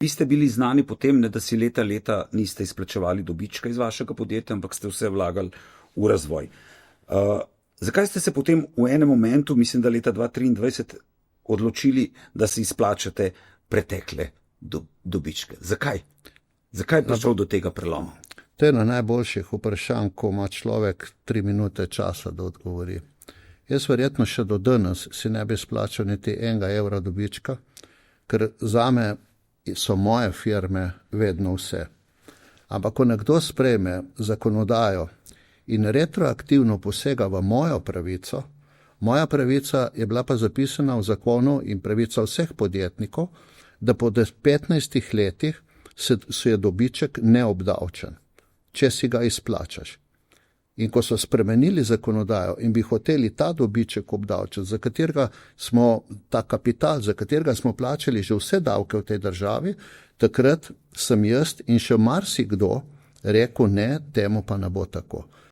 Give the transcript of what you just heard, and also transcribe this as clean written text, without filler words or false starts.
Vi ste bili znani potem, da si leta niste izplačevali dobička iz vašega podjetja, ampak ste vse vlagali v razvoj. Zakaj ste se potem v enem momentu, mislim, da leta 2023, odločili, da si izplačate pretekle dobičke? Zakaj? Zakaj je prišel do tega preloma? To je eno najboljših vprašanj, ko ima človek 3 minute časa, da odgovori. Jaz verjetno še do danes si ne bi splačal niti €1 dobička, ker zame so moje firme vedno vse. Ampak ko nekdo sprejme zakonodajo in retroaktivno posega v mojo pravico, moja pravica je bila pa zapisana v zakonu in pravica vseh podjetnikov, da po 15 letih se je dobiček neobdavčen, če si ga izplačaš. In ko so spremenili zakonodajo in bi hoteli ta dobiček obdavčiti, za katerega smo, ta kapital, za katerega smo plačali že vse davke v tej državi, takrat sem jaz in še marsikdo rekel, ne, temu pa ne bo tako.